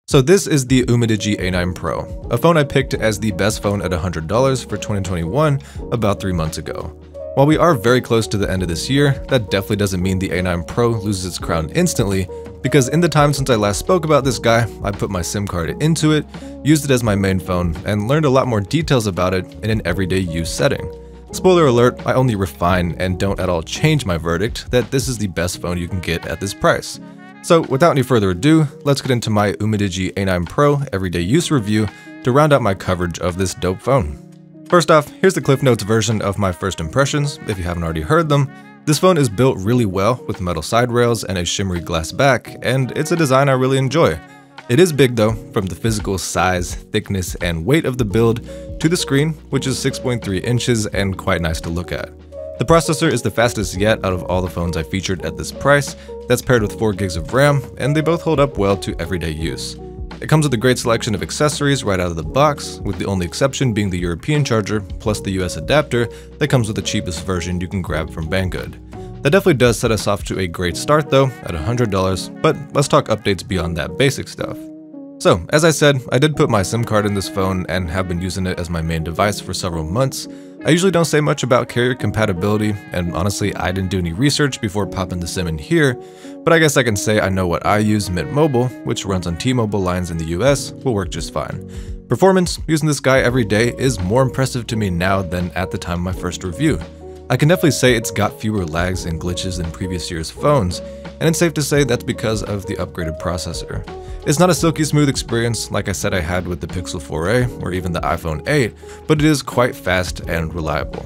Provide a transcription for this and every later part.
So this is the Umidigi A9 Pro, a phone I picked as the best phone at $100 for 2021 about 3 months ago. While we are very close to the end of this year, that definitely doesn't mean the A9 Pro loses its crown instantly, because in the time since I last spoke about this guy, I put my SIM card into it, used it as my main phone, and learned a lot more details about it in an everyday use setting. Spoiler alert, I only refine and don't at all change my verdict that this is the best phone you can get at this price. So without any further ado, let's get into my Umidigi A9 Pro everyday use review to round out my coverage of this dope phone. First off, here's the Cliff Notes version of my first impressions, if you haven't already heard them. This phone is built really well with metal side rails and a shimmery glass back, and it's a design I really enjoy. It is big though, from the physical size, thickness, and weight of the build to the screen, which is 6.3 inches and quite nice to look at. The processor is the fastest yet out of all the phones I featured at this price. That's paired with 4 gigs of RAM, and they both hold up well to everyday use. It comes with a great selection of accessories right out of the box, with the only exception being the European charger, plus the US adapter that comes with the cheapest version you can grab from Banggood. That definitely does set us off to a great start though, at $100, but let's talk updates beyond that basic stuff. So, as I said, I did put my SIM card in this phone and have been using it as my main device for several months. I usually don't say much about carrier compatibility, and honestly, I didn't do any research before popping the SIM in here, but I guess I can say I know what I use. Mint Mobile, which runs on T-Mobile lines in the US, will work just fine. Performance, using this guy every day, is more impressive to me now than at the time of my first review. I can definitely say it's got fewer lags and glitches than previous year's phones, and it's safe to say that's because of the upgraded processor. It's not a silky smooth experience like I said I had with the Pixel 4a or even the iPhone 8, but it is quite fast and reliable.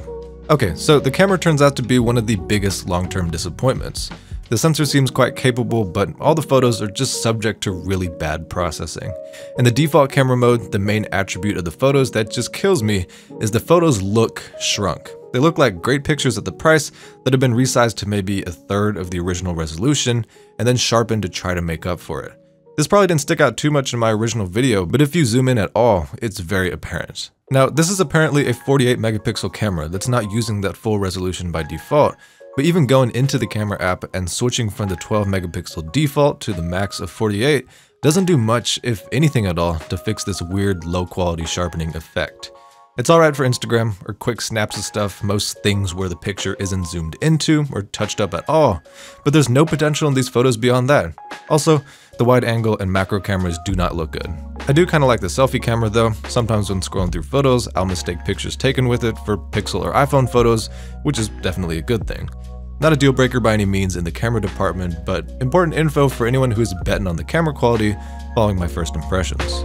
Okay, so the camera turns out to be one of the biggest long-term disappointments. The sensor seems quite capable, but all the photos are just subject to really bad processing. In the default camera mode, the main attribute of the photos that just kills me is the photos look shrunk. They look like great pictures at the price that have been resized to maybe a third of the original resolution and then sharpened to try to make up for it. This probably didn't stick out too much in my original video, but if you zoom in at all, it's very apparent. Now, this is apparently a 48 megapixel camera that's not using that full resolution by default, but even going into the camera app and switching from the 12 megapixel default to the max of 48 doesn't do much, if anything at all, to fix this weird low quality sharpening effect. It's alright for Instagram or quick snaps of stuff, most things where the picture isn't zoomed into or touched up at all, but there's no potential in these photos beyond that. Also, the wide angle and macro cameras do not look good. I do kind of like the selfie camera though. Sometimes when scrolling through photos, I'll mistake pictures taken with it for Pixel or iPhone photos, which is definitely a good thing. Not a deal breaker by any means in the camera department, but important info for anyone who's betting on the camera quality following my first impressions.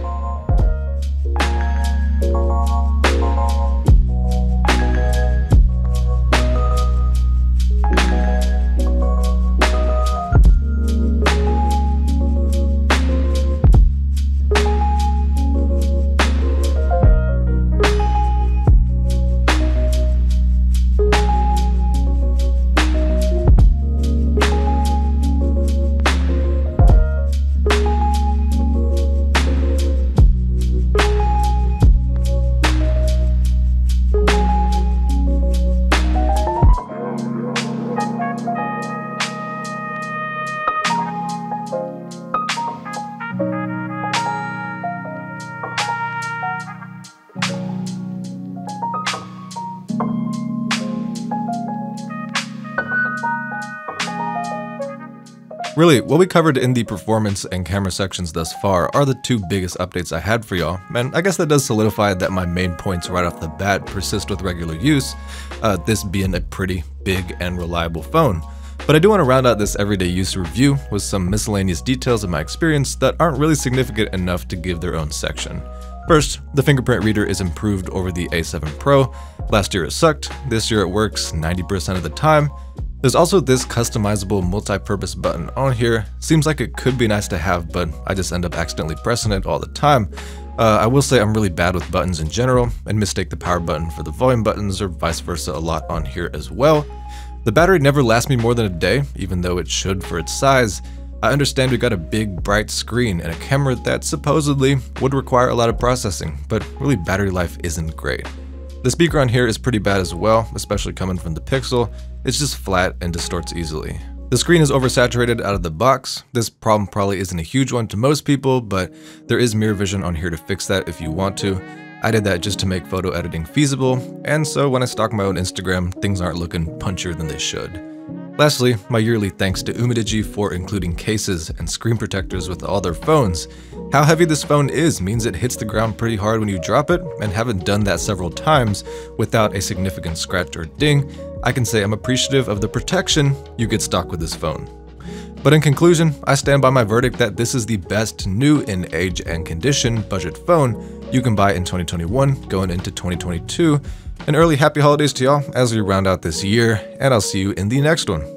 Really, what we covered in the performance and camera sections thus far are the two biggest updates I had for y'all, and I guess that does solidify that my main points right off the bat persist with regular use, this being a pretty big and reliable phone. But I do want to round out this everyday use review with some miscellaneous details of my experience that aren't really significant enough to give their own section. First, the Fingerprint Reader is improved over the A7 Pro. Last year it sucked, this year it works 90% of the time. There's also this customizable multi-purpose button on here. Seems like it could be nice to have, but I just end up accidentally pressing it all the time. I will say I'm really bad with buttons in general and mistake the power button for the volume buttons or vice versa a lot on here as well. The battery never lasts me more than a day, even though it should for its size. I understand we got a big bright screen and a camera that supposedly would require a lot of processing, but really battery life isn't great. The speaker on here is pretty bad as well, especially coming from the Pixel. It's just flat and distorts easily. The screen is oversaturated out of the box. This problem probably isn't a huge one to most people, but there is mirror vision on here to fix that if you want to. I did that just to make photo editing feasible, and so when I stalk my own Instagram, things aren't looking punchier than they should. Lastly, my yearly thanks to Umidigi for including cases and screen protectors with all their phones. How heavy this phone is means it hits the ground pretty hard when you drop it, and having done that several times without a significant scratch or ding, I can say I'm appreciative of the protection you get stock with this phone. But in conclusion, I stand by my verdict that this is the best new in age and condition budget phone you can buy in 2021 going into 2022. An early happy holidays to y'all as we round out this year, and I'll see you in the next one.